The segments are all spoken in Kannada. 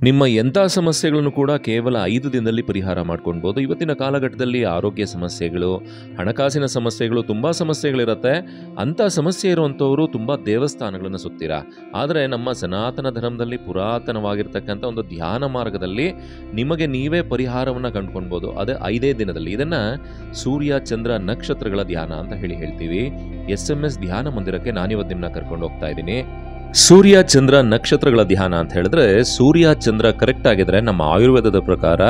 ನಿಮ್ಮ ಎಂಥ ಸಮಸ್ಯೆಗಳನ್ನು ಕೂಡ ಕೇವಲ 5 ದಿನದಲ್ಲಿ ಪರಿಹಾರ ಮಾಡ್ಕೊಳ್ಬೋದು. ಇವತ್ತಿನ ಕಾಲಘಟ್ಟದಲ್ಲಿ ಆರೋಗ್ಯ ಸಮಸ್ಯೆಗಳು, ಹಣಕಾಸಿನ ಸಮಸ್ಯೆಗಳು, ತುಂಬ ಸಮಸ್ಯೆಗಳಿರುತ್ತೆ. ಅಂಥ ಸಮಸ್ಯೆ ಇರುವಂಥವರು ತುಂಬ ದೇವಸ್ಥಾನಗಳನ್ನು ಸುತ್ತೀರಾ. ಆದರೆ ನಮ್ಮ ಸನಾತನ ಧರ್ಮದಲ್ಲಿ ಪುರಾತನವಾಗಿರ್ತಕ್ಕಂಥ ಒಂದು ಧ್ಯಾನ ಮಾರ್ಗದಲ್ಲಿ ನಿಮಗೆ ನೀವೇ ಪರಿಹಾರವನ್ನು ಕಂಡುಕೊಳ್ಬೋದು. ಅದೇ 5 ದಿನದಲ್ಲಿ. ಇದನ್ನು ಸೂರ್ಯ ಚಂದ್ರ ನಕ್ಷತ್ರಗಳ ಧ್ಯಾನ ಅಂತ ಹೇಳ್ತೀವಿ. SMS ಧ್ಯಾನ ಮಂದಿರಕ್ಕೆ ನಾನಿವತ್ತು ನಿಮ್ಮನ್ನ ಕರ್ಕೊಂಡು ಹೋಗ್ತಾ ಇದ್ದೀನಿ. ಸೂರ್ಯ ಚಂದ್ರ ನಕ್ಷತ್ರಗಳ ಧ್ಯಾನ ಅಂತ ಹೇಳಿದ್ರೆ, ಸೂರ್ಯ ಚಂದ್ರ ಕರೆಕ್ಟ್ ಆಗಿದ್ರೆ ನಮ್ಮ ಆಯುರ್ವೇದದ ಪ್ರಕಾರ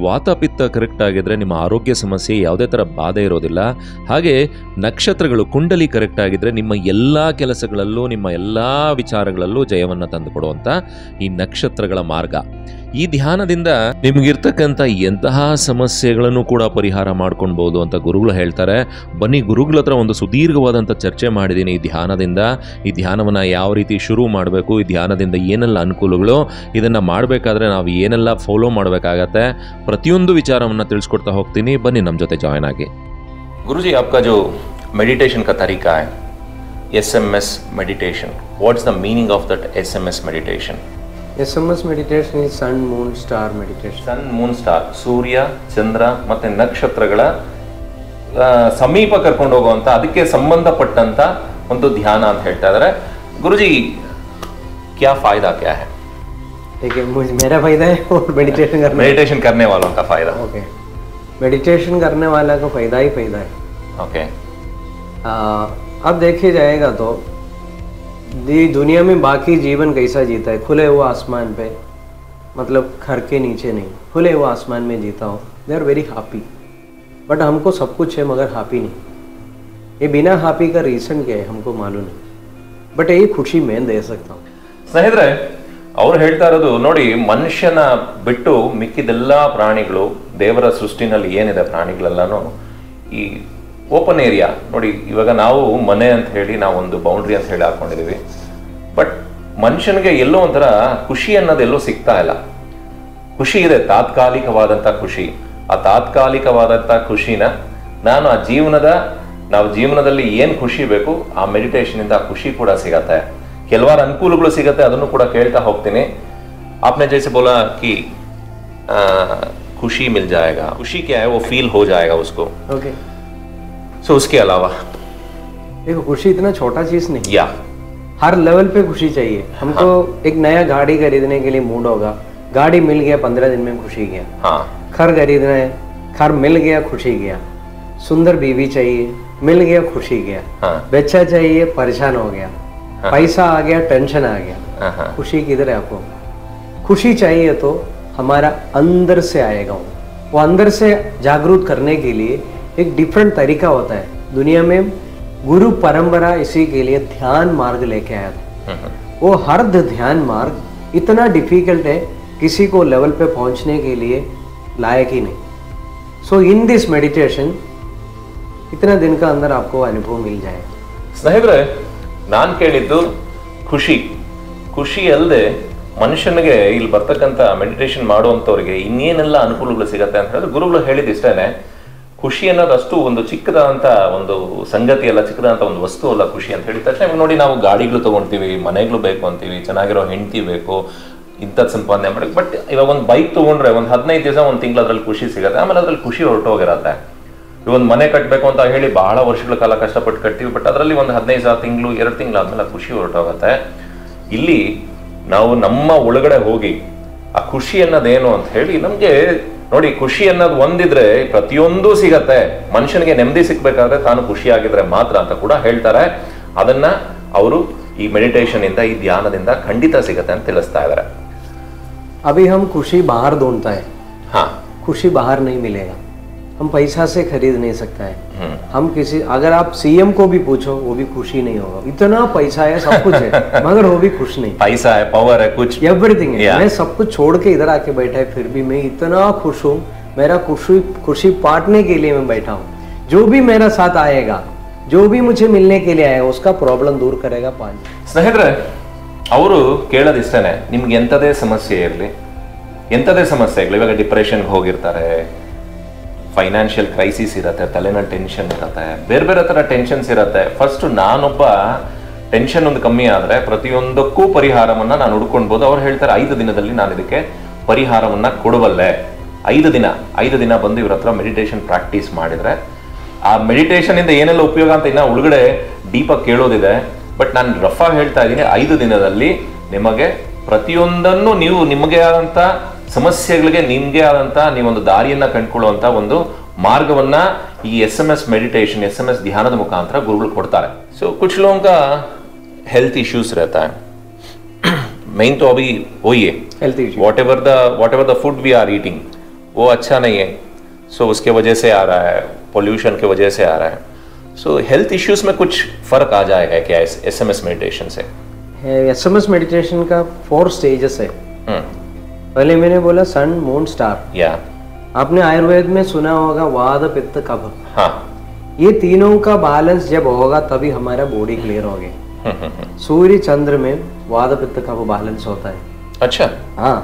ವಾತಪಿತ್ತ ಕರೆಕ್ಟ್ ಆಗಿದ್ರೆ ನಿಮ್ಮ ಆರೋಗ್ಯ ಸಮಸ್ಯೆ ಯಾವುದೇ ಥರ ಬಾಧೆ ಇರೋದಿಲ್ಲ. ಹಾಗೆ ನಕ್ಷತ್ರಗಳು ಕುಂಡಲಿ ಕರೆಕ್ಟ್ ಆಗಿದ್ರೆ ನಿಮ್ಮ ಎಲ್ಲ ಕೆಲಸಗಳಲ್ಲೂ ನಿಮ್ಮ ಎಲ್ಲ ವಿಚಾರಗಳಲ್ಲೂ ಜಯವನ್ನು ತಂದುಕೊಡುವಂಥ ಈ ನಕ್ಷತ್ರಗಳ ಮಾರ್ಗ. ಈ ಧ್ಯಾನದಿಂದ ನಿಮಗಿರ್ತಕ್ಕಂಥ ಎಂತಹ ಸಮಸ್ಯೆಗಳನ್ನು ಕೂಡ ಪರಿಹಾರ ಮಾಡ್ಕೊಳ್ಬೋದು ಅಂತ ಗುರುಗಳು ಹೇಳ್ತಾರೆ. ಬನ್ನಿ, ಗುರುಗಳ ಹತ್ರ ಒಂದು ಸುದೀರ್ಘವಾದಂಥ ಚರ್ಚೆ ಮಾಡಿದ್ದೀನಿ ಈ ಧ್ಯಾನದಿಂದ. ಈ ಧ್ಯಾನವನ್ನು ಯಾವ ರೀತಿ ಶುರು ಮಾಡಬೇಕು, ಈ ಧ್ಯಾನದಿಂದ ಏನೆಲ್ಲ ಅನುಕೂಲಗಳು, ಇದನ್ನು ಮಾಡಬೇಕಾದ್ರೆ ನಾವು ಏನೆಲ್ಲ ಫಾಲೋ ಮಾಡಬೇಕಾಗತ್ತೆ, ಪ್ರತಿಯೊಂದು ವಿಚಾರವನ್ನು ತಿಳಿಸ್ಕೊಡ್ತಾ ಹೋಗ್ತೀನಿ. ಬನ್ನಿ ನಮ್ಮ ಜೊತೆ ಜಾಯ್ನ್ ಆಗಿ. गुरुजी, आपका जो मेडिटेशन का तरीका है, SMS meditation, what's the meaning of that SMS meditation? SMS meditation is sun, moon, star meditation. Sun, moon, star, ಸೂರ್ಯ, ಚಂದ್ರ ಮತ್ತು ನಕ್ಷತ್ರಗಳ ಸಮೀಪ ಕರ್ಕೊಂಡು ಹೋಗುವಂಥ, ಅದಕ್ಕೆ ಸಂಬಂಧಪಟ್ಟಂಥ ಒಂದು ಧ್ಯಾನ ಅಂತ ಹೇಳ್ತಾ ಇದ್ದಾರೆ. ಗುರುಜಿ, क्या फायदा क्या है? देखिए, मेरा फायदा है और मेडिटेशन करने वालों का फायदा. ओके, मेडिटेशन करने वाला का फायदा ही फायदा है. ओके. अब देखे जाएगा तो दुनिया में बाकी जीवन कैसा जीता है, खुले हुए आसमान पे, मतलब घर के नीचे नहीं, खुले हुए आसमान में जीता हो, they are very happy. But हमको सब कुछ है मगर हैप्पी नहीं. ये बिना हैप्पी का रीज़न क्या है हमको मालूम नहीं, बट यही खुशी मैं दे सकता हूँ. ಸ್ನೇಹಿತರೆ, ಅವ್ರು ಹೇಳ್ತಾ ಇರೋದು ನೋಡಿ, ಮನುಷ್ಯನ ಬಿಟ್ಟು ಮಿಕ್ಕಿದೆಲ್ಲ ಪ್ರಾಣಿಗಳು, ದೇವರ ಸೃಷ್ಟಿನಲ್ಲಿ ಏನಿದೆ ಪ್ರಾಣಿಗಳೆಲ್ಲನೂ ಈ ಓಪನ್ ಏರಿಯಾ ನೋಡಿ. ಇವಾಗ ನಾವು ಮನೆ ಅಂತ ಹೇಳಿ ನಾವು ಒಂದು ಬೌಂಡ್ರಿ ಅಂತ ಹೇಳಿ ಹಾಕೊಂಡಿದೀವಿ. ಬಟ್ ಮನುಷ್ಯನಿಗೆ ಎಲ್ಲೋ ಒಂಥರ ಖುಷಿ ಅನ್ನೋದೆಲ್ಲೋ ಸಿಗ್ತಾ ಇಲ್ಲ. ಖುಷಿ ಇದೆ, ತಾತ್ಕಾಲಿಕವಾದಂಥ ಖುಷಿ. ಆ ತಾತ್ಕಾಲಿಕವಾದಂಥ ಖುಷಿನ ನಾವು ಜೀವನದಲ್ಲಿ ಏನು ಖುಷಿ ಬೇಕು ಆ ಮೆಡಿಟೇಷನಿಂದ ಆ ಖುಷಿ ಕೂಡ ಸಿಗತ್ತೆ. ಕೆಲವಾರು ಅನುಕೂಲಗಳು ಸಿಗತ್ತೆ, ಅದನ್ನು ಕೂಡ ಕೇಳ್ತಾ ಹೋಗ್ತೀನಿ. आपने जैसे बोला कि खुशी मिल जाएगा, खुशी क्या है वो फील हो जाएगा उसको. ओके. सो उसके अलावा देखो, खुशी इतना छोटा चीज नहीं, या हर लेवल पे खुशी चाहिए हमको. एक नया गाड़ी खरीदने के लिए मूड होगा, गाड़ी मिल गया 15 दिन में खुशी गया. हाँ. घर खरीदना है, घर मिल गया खुशी गया. सुंदर बीवी चाहिए, मिल गया खुशी गया. हाँ. बच्चा चाहिए, परेशान हो गया. हाँ. पैसा आ गया, टेंशन आ गया. हाँ. खुशी किधर है आपको? खुशी चाहिए तो हमारा अंदर से आएगा. वो अंदर से जागरूक करने के लिए एक डिफरेंट तरीका होता है. दुनिया में गुरु परंपरा इसी के लिए ध्यान मार्ग लेके आया था. वो हर ध्यान मार्ग इतना डिफिकल्ट है, किसी को लेवल पे पहुंचने के लिए लायक ही नहीं. सो इन दिस मेडिटेशन इतना दिन का अंदर आपको अनुभव मिल जाएगा. ಸ್ನೇಹಿತರೆ, ನಾನು ಕೇಳಿದ್ದು ಖುಷಿ ಅಲ್ಲದೆ ಮನುಷ್ಯನಿಗೆ ಇಲ್ಲಿ ಬರ್ತಕ್ಕಂಥ ಮೆಡಿಟೇಷನ್ ಮಾಡುವಂಥವ್ರಿಗೆ ಇನ್ನೇನೆಲ್ಲ ಅನುಕೂಲಗಳು ಸಿಗತ್ತೆ ಅಂತ ಹೇಳಿದ್ರೆ, ಗುರುಗಳು ಹೇಳಿದ ಇಷ್ಟೇನೆ. ಖುಷಿ ಅನ್ನೋದು ಅಷ್ಟು ಒಂದು ಚಿಕ್ಕದಾದಂಥ ಒಂದು ಸಂಗತಿ ಅಲ್ಲ, ಚಿಕ್ಕದಾದಂಥ ಒಂದು ವಸ್ತು ಅಲ್ಲ ಖುಷಿ ಅಂತ ಹೇಳಿದ ತಕ್ಷಣ ನೋಡಿ, ನಾವು ಗಾಡಿಗಳು ತೊಗೊಳ್ತೀವಿ, ಮನೆಗಳು ಬೇಕು ಅಂತೀವಿ, ಚೆನ್ನಾಗಿರೋ ಹೆಂಡತಿ ಬೇಕು, ಇಂಥದ್ದು ಸಂಪಾದನೆ ಮಾಡಿ. ಬಟ್ ಇವಾಗ ಒಂದು ಬೈಕ್ ತೊಗೊಂಡ್ರೆ ಒಂದು 15 ದಿವಸ, ಒಂದು ತಿಂಗಳು ಅದ್ರಲ್ಲಿ ಖುಷಿ ಸಿಗುತ್ತೆ, ಆಮೇಲೆ ಅದ್ರಲ್ಲಿ ಖುಷಿ ಹೊರಟೋಗಿರತ್ತೆ. ಒಂದು ಮನೆ ಕಟ್ಟಬೇಕು ಅಂತ ಹೇಳಿ ಬಹಳ ವರ್ಷಗಳ ಕಾಲ ಕಷ್ಟಪಟ್ಟು ಕಟ್ತೀವಿ, ಬಟ್ ಅದರಲ್ಲಿ ಒಂದು 15 ತಿಂಗಳು 2 ತಿಂಗಳು ಆದ್ಮೇಲೆ ಖುಷಿ ಹೊರಟೋಗತ್ತೆ. ಇಲ್ಲಿ ನಾವು ನಮ್ಮ ಒಳಗಡೆ ಹೋಗಿ ಆ ಖುಷಿ ಅನ್ನೋದೇನು ಅಂತ ಹೇಳಿ ನಮ್ಗೆ ನೋಡಿ, ಖುಷಿ ಅನ್ನೋದು ಒಂದಿದ್ರೆ ಪ್ರತಿಯೊಂದು ಸಿಗತ್ತೆ. ಮನುಷ್ಯನಿಗೆ ನೆಮ್ಮದಿ ಸಿಗ್ಬೇಕಾದ್ರೆ ತಾನು ಖುಷಿಯಾಗಿದ್ರೆ ಮಾತ್ರ ಅಂತ ಕೂಡ ಹೇಳ್ತಾರೆ. ಅದನ್ನ ಅವರು ಈ ಮೆಡಿಟೇಷನ್ ಇಂದ, ಈ ಧ್ಯಾನದಿಂದ ಖಂಡಿತ ಸಿಗತ್ತೆ ಅಂತ ತಿಳಿಸ್ತಾ ಇದ್ದಾರೆ. अभी हम खुशी बाहर ढूंढता है. हाँ. खुशी बाहर नहीं मिलेगा, हम पैसा से खरीद नहीं सकता है. हम किसी, अगर आप सीएम को भी पूछो वो भी खुशी नहीं होगा. इतना पैसा है, सब कुछ है, मगर वो भी खुश नहीं. पैसा है, पावर है, कुछ एवरीथिंग है. मैं सब कुछ छोड़ के इधर आके बैठा है, फिर भी मैं इतना खुश हूँ. मेरा खुशी बांटने के लिए मैं बैठा हूँ. जो भी मेरा साथ आएगा, जो भी मुझे मिलने के लिए आएगा, उसका प्रॉब्लम दूर करेगा. 5 ಸ್ನೇಹಿತರೆ, ಅವರು ಕೇಳೋದಿಷ್ಟೇನೆ, ನಿಮ್ಗೆ ಎಂಥದೇ ಸಮಸ್ಯೆ ಇರಲಿ, ಎಂಥದೇ ಸಮಸ್ಯೆಗಳು, ಇವಾಗ ಡಿಪ್ರೆಷನ್ಗೆ ಹೋಗಿರ್ತಾರೆ, ಫೈನಾನ್ಷಿಯಲ್ ಕ್ರೈಸಿಸ್ ಇರುತ್ತೆ, ತಲೆನ ಟೆನ್ಷನ್ ಇರುತ್ತೆ, ಬೇರೆ ಬೇರೆ ಥರ ಟೆನ್ಷನ್ಸ್ ಇರುತ್ತೆ. ಫಸ್ಟ್ ನಾನೊಬ್ಬ ಟೆನ್ಷನ್ ಒಂದು ಕಮ್ಮಿ ಆದರೆ ಪ್ರತಿಯೊಂದಕ್ಕೂ ಪರಿಹಾರವನ್ನು ನಾನು ಹುಡ್ಕೊಳ್ಬೋದು. ಅವ್ರು ಹೇಳ್ತಾರೆ 5 ದಿನದಲ್ಲಿ ನಾನು ಇದಕ್ಕೆ ಪರಿಹಾರವನ್ನು ಕೊಡಬಲ್ಲೆ. 5 ದಿನ ಬಂದು ಇವ್ರ ಹತ್ರ ಮೆಡಿಟೇಷನ್ ಪ್ರಾಕ್ಟೀಸ್ ಮಾಡಿದರೆ ಆ ಮೆಡಿಟೇಷನಿಂದ ಏನೆಲ್ಲ ಉಪಯೋಗ ಅಂತ ಇನ್ನು ಒಳಗಡೆ ಡೀಪಾಗಿ ಕೇಳೋದಿದೆ. ಬಟ್ ನಾನು ರಫಾಗಿ ಹೇಳ್ತಾ ಇದ್ದೀನಿ, 5 ದಿನದಲ್ಲಿ ನಿಮಗೆ ಪ್ರತಿಯೊಂದನ್ನು ನೀವು ನಿಮಗೆ ಆದಂಥ ಸಮಸ್ಯೆಗಳಿಗೆ ನಿಮಗೆ ಆದಂಥ ನೀವೊಂದು ದಾರಿಯನ್ನು ಕಂಡುಕೊಳ್ಳುವಂಥ ಒಂದು ಮಾರ್ಗವನ್ನ ಈ SMS मेडिटेशन SMS ध्यान मुखांतर गुरुकुल ಕೊಡ್ತಾರೆ. सो कुछ लोगों का हेल्थ इश्यूज रहता है. मेन तो अभी वही है, health issue. whatever the food we are eating वो अच्छा नहीं है. सो उसके वजह से आ रहा है, पोल्यूशन के वजह से आ रहा है. सो हेल्थ इश्यूज में कुछ फर्क आ जाएगा क्या इस SMS मेडिटेशन से? SMS मेडिटेशन का 4 स्टेजेस है. पहले मैंने बोला सन मून स्टार. या आपने आयुर्वेद में सुना होगा वात पित्त कफ. हाँ, ये तीनों का बैलेंस जब होगा तभी हमारा बॉडी क्लियर होगी. सूर्य चंद्र में वात पित्त कफ बैलेंस होता है. अच्छा. हाँ,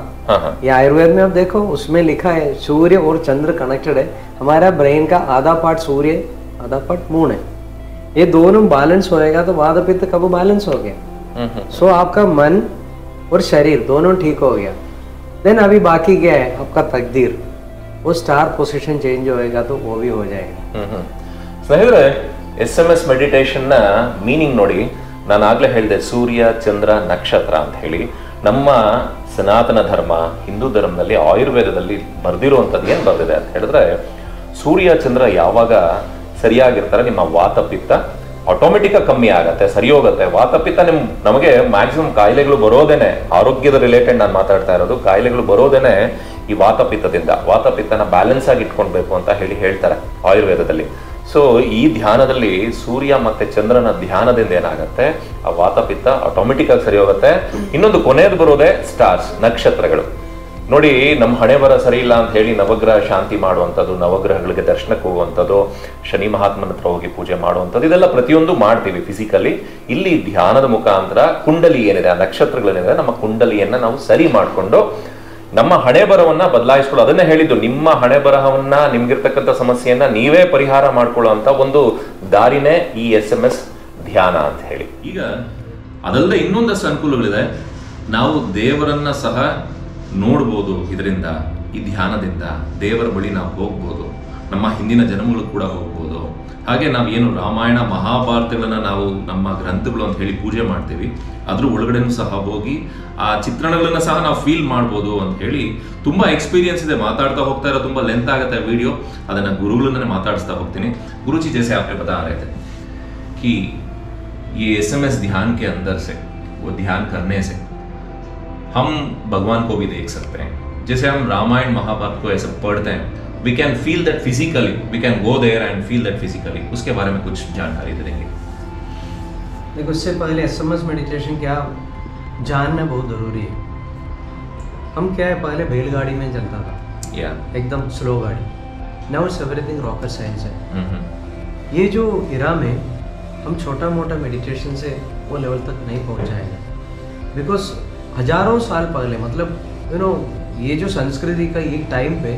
ये आयुर्वेद में आप देखो उसमें लिखा है सूर्य और चंद्र कनेक्टेड है. हमारा ब्रेन का आधा पार्ट सूर्य आधा पार्ट मून है. ये दोनों बैलेंस होएगा तो वात पित्त कफ बैलेंस हो गया. सो आपका मन और शरीर दोनों ठीक हो गया. देन अभी बाकी क्या है, आपका तकदीर. वो स्टार पोजीशन चेंज होएगा तो वो भी हो जाएगा. ಸ್ನೇಹಿತರೆ, SMS ಮೆಡಿಟೇಷನ್ ನ ಮೀನಿಂಗ್ ನೋಡಿ, ನಾನು ಆಗ್ಲೇ ಹೇಳಿದೆ ಸೂರ್ಯ ಚಂದ್ರ ನಕ್ಷತ್ರ ಅಂತ ಹೇಳಿ. ನಮ್ಮ ಸನಾತನ ಧರ್ಮ ಹಿಂದೂ ಧರ್ಮದಲ್ಲಿ ಆಯುರ್ವೇದದಲ್ಲಿ ಬರ್ದಿರುವಂಥದ್ದು ಏನು ಬರ್ದಿದೆ ಅಂತ ಹೇಳಿದ್ರೆ, ಸೂರ್ಯ ಚಂದ್ರ ಯಾವಾಗ ಸರಿಯಾಗಿರ್ತಾರೆ ನಿಮ್ಮ ವಾತ ಪಿತ್ತ ಆಟೋಮೆಟಿಕ್ ಆಗಿ ಕಮ್ಮಿ ಆಗತ್ತೆ, ಸರಿ ಹೋಗುತ್ತೆ. ವಾತ ಪಿತ್ತ ನಮಗೆ ಮ್ಯಾಕ್ಸಿಮಮ್ ಕಾಯಿಲೆಗಳು ಬರೋದೇನೆ, ಆರೋಗ್ಯದ ರಿಲೇಟೆಡ್ ನಾನು ಮಾತಾಡ್ತಾ ಇರೋದು, ಕಾಯಿಲೆಗಳು ಬರೋದೇನೆ ಈ ವಾತಪಿತ್ತದಿಂದ. ವಾತಪಿತ್ತನ ಬ್ಯಾಲೆನ್ಸ್ ಆಗಿ ಇಟ್ಕೊಳ್ಬೇಕು ಅಂತ ಹೇಳ್ತಾರೆ ಆಯುರ್ವೇದದಲ್ಲಿ. ಸೊ ಈ ಧ್ಯಾನದಲ್ಲಿ ಸೂರ್ಯ ಮತ್ತೆ ಚಂದ್ರನ ಧ್ಯಾನದಿಂದ ಏನಾಗುತ್ತೆ, ಆ ವಾತಪಿತ್ತ ಆಟೋಮೆಟಿಕ್ ಆಗಿ ಸರಿ ಹೋಗುತ್ತೆ. ಇನ್ನೊಂದು ಕೊನೆಯದು ಬರೋದೇ ಸ್ಟಾರ್ಸ್, ನಕ್ಷತ್ರಗಳು. ನೋಡಿ, ನಮ್ಮ ಹಣೆ ಬರ ಸರಿ ಇಲ್ಲ ಅಂತ ಹೇಳಿ ನವಗ್ರಹ ಶಾಂತಿ ಮಾಡುವಂಥದ್ದು, ನವಗ್ರಹಗಳಿಗೆ ದರ್ಶನಕ್ಕೆ ಹೋಗುವಂಥದ್ದು, ಶನಿ ಮಹಾತ್ಮನ ಹತ್ರ ಹೋಗಿ ಪೂಜೆ ಮಾಡುವಂಥದ್ದು, ಇದೆಲ್ಲ ಪ್ರತಿಯೊಂದು ಮಾಡ್ತೀವಿ ಫಿಸಿಕಲಿ. ಇಲ್ಲಿ ಧ್ಯಾನದ ಮುಖಾಂತರ ಕುಂಡಲಿ ಏನಿದೆ, ಆ ನಕ್ಷತ್ರಗಳೇನಿದೆ, ನಮ್ಮ ಕುಂಡಲಿಯನ್ನ ನಾವು ಸರಿ ಮಾಡಿಕೊಂಡು ನಮ್ಮ ಹಣೆ ಬರವನ್ನ ಬದಲಾಯಿಸ್ಕೊಳ್ಳೋ. ಅದನ್ನೇ ಹೇಳಿದ್ದು, ನಿಮ್ಮ ಹಣೆ ಬರಹವನ್ನ, ನಿಮ್ಗಿರ್ತಕ್ಕಂಥ ಸಮಸ್ಯೆಯನ್ನ ನೀವೇ ಪರಿಹಾರ ಮಾಡ್ಕೊಳ್ಳೋ ಅಂತ ಒಂದು ದಾರಿನೇ ಈ SMS ಧ್ಯಾನ ಅಂತ ಹೇಳಿ. ಈಗ ಅದಲ್ಲದೆ ಇನ್ನೊಂದಷ್ಟು ಅನುಕೂಲಗಳಿದೆ. ನಾವು ದೇವರನ್ನ ಸಹ ನೋಡ್ಬೋದು ಇದರಿಂದ, ಈ ಧ್ಯಾನದಿಂದ ದೇವರ ಬಳಿ ನಾವು ಹೋಗ್ಬೋದು, ನಮ್ಮ ಹಿಂದಿನ ಜನ್ಮಗಳು ಕೂಡ ಹೋಗ್ಬೋದು. ಹಾಗೆ ನಾವು ಏನು ರಾಮಾಯಣ ಮಹಾಭಾರತಗಳನ್ನ ನಾವು ನಮ್ಮ ಗ್ರಂಥಗಳು ಅಂತ ಹೇಳಿ ಪೂಜೆ ಮಾಡ್ತೀವಿ, ಅದ್ರ ಒಳಗಡೆನೂ ಸಹ ಹೋಗಿ ಆ ಚಿತ್ರಣಗಳನ್ನ ಸಹ ನಾವು ಫೀಲ್ ಮಾಡ್ಬೋದು ಅಂತ ಹೇಳಿ ತುಂಬಾ ಎಕ್ಸ್ಪೀರಿಯನ್ಸ್ ಇದೆ. ಮಾತಾಡ್ತಾ ಹೋಗ್ತಾ ಇರೋ ತುಂಬಾ ಲೆಂತ್ ಆಗುತ್ತೆ ವಿಡಿಯೋ, ಅದನ್ನ ಗುರುಗಳನ್ನೇ ಮಾತಾಡಿಸ್ತಾ ಹೋಗ್ತೀನಿ. गुरुजी जैसे आपने बता रहे थे कि ये SMS ध्यान के अंदर से, वो ध्यान करने से हम भगवान को भी देख सकते हैं. जैसे हम रामायण महाभारत को ऐसे पढ़ते हैं, we can feel that physically, we can go there and feel that physically. उसके बारे में कुछ जानकारी दे देंगे? देखो, उससे पहले SMS मेडिटेशन क्या जानना बहुत ज़रूरी है. हम क्या है, पहले बैलगाड़ी में चलता था, एकदम स्लो गाड़ी. Now it's everything rocket science है. ये जो इरा में हम छोटा मोटा मेडिटेशन से वो लेवल तक नहीं पहुंचाएंगे. बिकॉज हजारों साल पहले, मतलब ये जो संस्कृति का एक टाइम पे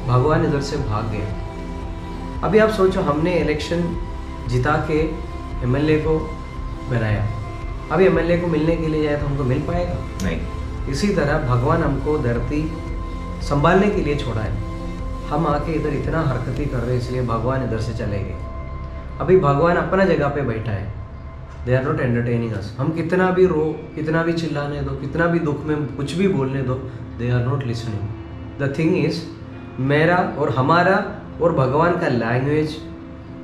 भगवान इधर से भाग गए. अभी आप सोचो, हमने इलेक्शन जिता के MLA को बनाया, अभी MLA को मिलने के लिए जाए तो हमको मिल पाएगा? नहीं. इसी तरह भगवान हमको धरती संभालने के लिए छोड़ा है. हम आके इधर इतना हरकती कर रहे हैं, इसलिए भगवान इधर से चले गए. अभी भगवान अपना जगह पे बैठा है. They are not entertaining us. हम कितना भी रो, कितना भी चिल्लाने दो, कितना भी दुख में कुछ भी बोलने दो, they are not listening. The thing is, मेरा और हमारा और भगवान का लैंग्वेज,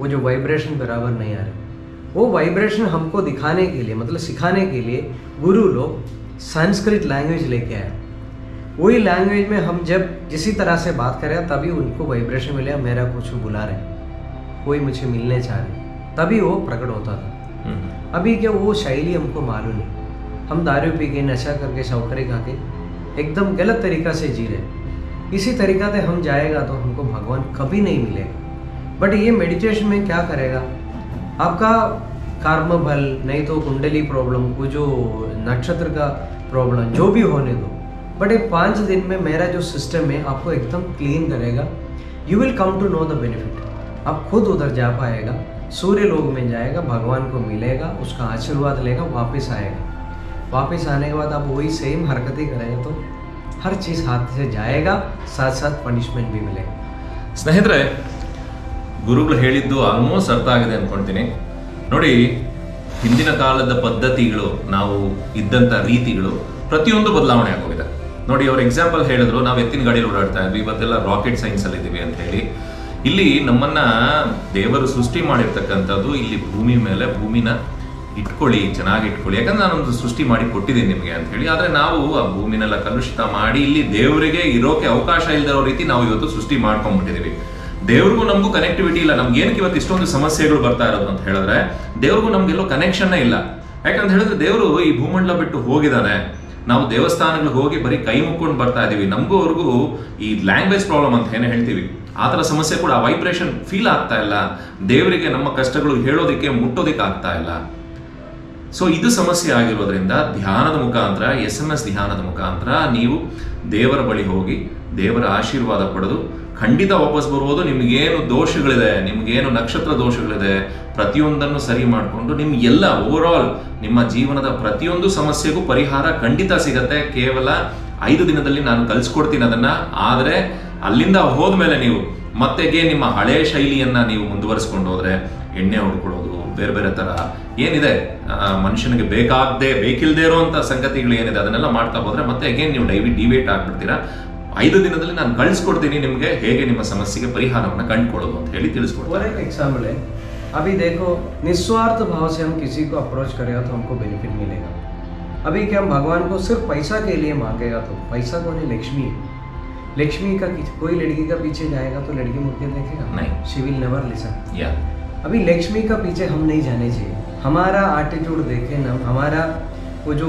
वो जो वाइब्रेशन बराबर नहीं आ रहे. वो वाइब्रेशन हमको दिखाने के लिए, मतलब सिखाने के लिए गुरु लोग संस्कृत लैंग्वेज लेके आए. वही लैंग्वेज में हम जब जिसी तरह से बात करें, तभी उनको वाइब्रेशन मिले, मेरा कुछ बुला रहे, कोई मुझे मिलने चाह रहे, तभी वो प्रकट होता था. अभी क्या वो शैली हमको मालूम नहीं. हम दारू पी के, नशा करके, शौकरे खा के एकदम गलत तरीका से जी रहे. इसी तरीका से हम जाएगा तो हमको भगवान कभी नहीं मिलेगा. बट ये मेडिटेशन में क्या करेगा, आपका कर्म बल, नहीं तो कुंडली प्रॉब्लम, वो जो नक्षत्र का प्रॉब्लम, जो भी होने दो, बट ये 5 दिन में मेरा जो सिस्टम है आपको एकदम क्लीन करेगा. You will come to know the benefit. आप खुद उधर जा पाएगा, सूर्य लोक में जाएगा, भगवान को मिलेगा, उसका आशीर्वाद लेगा, वापस आएगा। वापस आने के बाद आप वही सेम हरकतें करेंगे तो हर चीज़ हाथ से जाएगा, साथ साथ पनिशमेंट भी मिलेगा। ಸ್ನೇಹಿತರೆ, ಗುರುಗಳು ಹೇಳಿದ್ದು ಆಲ್ಮೋಸ್ಟ್ ಅರ್ಥ ಆಗಿದೆ ಅಂದ್ಕೊಳ್ತೀನಿ. ನೋಡಿ, ಹಿಂದಿನ ಕಾಲದ ಪದ್ಧತಿಗಳು, ನಾವು ಇದ್ದಂಥ ರೀತಿಗಳು ಪ್ರತಿಯೊಂದು ಬದಲಾವಣೆ ಆಗೋಗಿದೆ. ನೋಡಿ, ಅವ್ರ ಎಕ್ಸಾಂಪಲ್ ಹೇಳಿದ್ರು, ನಾವು ಎತ್ತಿನ ಗಾಡಿಯಲ್ಲಿ ಓಡಾಡ್ತಾ ಇದ್ವಿ, ಇವತ್ತೆಲ್ಲ ರಾಕೆಟ್ ಸೈನ್ಸ್ ಅಲ್ಲಿ ಇದ್ದೀವಿ ಅಂತ ಹೇಳಿ. ಇಲ್ಲಿ ನಮ್ಮನ್ನ ದೇವರು ಸೃಷ್ಟಿ ಮಾಡಿರ್ತಕ್ಕಂಥದ್ದು ಇಲ್ಲಿ ಭೂಮಿ ಮೇಲೆ, ಭೂಮಿನ ಇಟ್ಕೊಳ್ಳಿ, ಚೆನ್ನಾಗಿ ಇಟ್ಕೊಳ್ಳಿ, ಯಾಕಂದ್ರೆ ನಾನೊಂದು ಸೃಷ್ಟಿ ಮಾಡಿ ಕೊಟ್ಟಿದ್ದೀನಿ ನಿಮಗೆ ಅಂತ ಹೇಳಿ. ಆದ್ರೆ ನಾವು ಆ ಭೂಮಿನೆಲ್ಲ ಕಲುಷಿತ ಮಾಡಿ ಇಲ್ಲಿ ದೇವರಿಗೆ ಇರೋಕೆ ಅವಕಾಶ ಇಲ್ಲದಿರೋ ರೀತಿ ನಾವು ಇವತ್ತು ಸೃಷ್ಟಿ ಮಾಡ್ಕೊಂಡ್ಬಿಟ್ಟಿದೀವಿ. ದೇವ್ರಿಗೂ ನಮಗೂ ಕನೆಕ್ಟಿವಿಟಿ ಇಲ್ಲ. ನಮ್ಗೆ ಏನಕ್ಕೆ ಇವತ್ತು ಇಷ್ಟೊಂದು ಸಮಸ್ಯೆಗಳು ಬರ್ತಾ ಇರೋದು ಅಂತ ಹೇಳಿದ್ರೆ, ದೇವ್ರಿಗೂ ನಮ್ಗೆಲ್ಲೋ ಕನೆಕ್ಷನ್ನೇ ಇಲ್ಲ. ಯಾಕಂತ ಹೇಳಿದ್ರೆ ದೇವರು ಈ ಭೂಮಂಡಲ ಬಿಟ್ಟು ಹೋಗಿದ್ದಾನೆ. ನಾವು ದೇವಸ್ಥಾನಗಳಿಗೆ ಹೋಗಿ ಬರೀ ಕೈ ಮುಕ್ಕೊಂಡು ಬರ್ತಾ ಇದೀವಿ. ನಮಗೂ ಅವ್ರಿಗೂ ಈ ಲ್ಯಾಂಗ್ವೇಜ್ ಪ್ರಾಬ್ಲಮ್ ಅಂತ ಏನೇ ಹೇಳ್ತೀವಿ, ಆ ಥರ ಸಮಸ್ಯೆ ಕೂಡ, ವೈಬ್ರೇಷನ್ ಫೀಲ್ ಆಗ್ತಾ ಇಲ್ಲ. ದೇವರಿಗೆ ನಮ್ಮ ಕಷ್ಟಗಳು ಹೇಳೋದಕ್ಕೆ, ಮುಟ್ಟೋದಕ್ಕೆ ಆಗ್ತಾ ಇಲ್ಲ. ಸೊ ಇದು ಸಮಸ್ಯೆ ಆಗಿರೋದ್ರಿಂದ ಧ್ಯಾನದ ಮುಖಾಂತರ, SMS ಧ್ಯಾನದ ಮುಖಾಂತರ ನೀವು ದೇವರ ಬಳಿ ಹೋಗಿ ದೇವರ ಆಶೀರ್ವಾದ ಪಡೆದು ಖಂಡಿತ ವಾಪಸ್ ಬರ್ಬೋದು. ನಿಮಗೇನು ದೋಷಗಳಿದೆ, ನಿಮಗೇನು ನಕ್ಷತ್ರ ದೋಷಗಳಿದೆ, ಪ್ರತಿಯೊಂದನ್ನು ಸರಿ ಮಾಡಿಕೊಂಡು ನಿಮ್ಗೆಲ್ಲ ಓವರ್ ಆಲ್ ನಿಮ್ಮ ಜೀವನದ ಪ್ರತಿಯೊಂದು ಸಮಸ್ಯೆಗೂ ಪರಿಹಾರ ಖಂಡಿತ ಸಿಗತ್ತೆ. ಕೇವಲ 5 ದಿನದಲ್ಲಿ ನಾನು ಕಲಿಸ್ಕೊಡ್ತೀನಿ ಅದನ್ನ. ಆದರೆ ಅಲ್ಲಿಂದ ಹೋದ್ಮೇಲೆ ನೀವು ಮತ್ತೆಗೆ ನಿಮ್ಮ ಹಳೆ ಶೈಲಿಯನ್ನ ನೀವು ಮುಂದುವರಿಸ್ಕೊಂಡು ಹೋದ್ರೆ, ಎಣ್ಣೆ ಹೊಡ್ಕೊಳ್ಳೋದು, ಬೇರೆ ಬೇರೆ ತರ ಏನಿದೆ ಮನುಷ್ಯನಿಗೆ ಬೇಕಿಲ್ದೇ ಇರುವಂತ ಸಂಗತಿಗಳು ಏನಿದೆ ಅದನ್ನೆಲ್ಲ ಮಾಡ್ತಾ ಹೋದ್ರೆ ಮತ್ತೆ ಅಗೇನ್ ನೀವು ಡಿವೇಟ್ ಆಗ್ಬಿಡ್ತೀರಾ. 5 ದಿನದಲ್ಲಿ ನಾನು ಕಳಿಸ್ಕೊಡ್ತೀನಿ ನಿಮಗೆ ಹೇಗೆ ನಿಮ್ಮ ಸಮಸ್ಯೆಗೆ ಪರಿಹಾರವನ್ನು ಕಂಡುಕೊಳ್ಳೋದು ಅಂತ ಹೇಳಿ ತಿಳಿಸ್ಕೊಡ್ತೀನಿ. और एक एग्जाम्पल है, अभी देखो, निस्वार्थ भाव से हम किसी को अप्रोच करेगा तो हमको बेनिफिट मिलेगा। अभी क्या हम भगवान को सिर्फ पैसा के लिए मांगेगा तो पैसा कौन है? लक्ष्मी है। लक्ष्मी का कोई लड़की का पीछे जाएगा तो लड़की मुड़ के देखेगा? नहीं, शी विल नेवर लिसन। या अभी लक्ष्मी का पीछे हम नहीं जाने चाहिए। हमारा एटीट्यूड देख के ना, हमारा वो जो